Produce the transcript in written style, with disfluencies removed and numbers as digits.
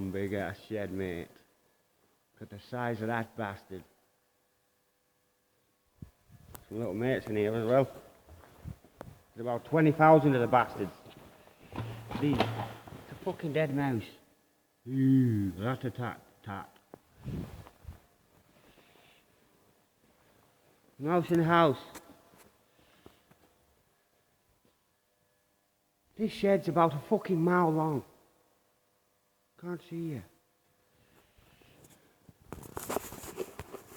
one big ass shed, mate. Look at the size of that bastard. Some little mates in here as well. There's about 20,000 of the bastards. These. It's a fucking dead mouse. Ooh, rat-a-tat-tat. Mouse in the house. This shed's about a fucking mile long. Can't see you.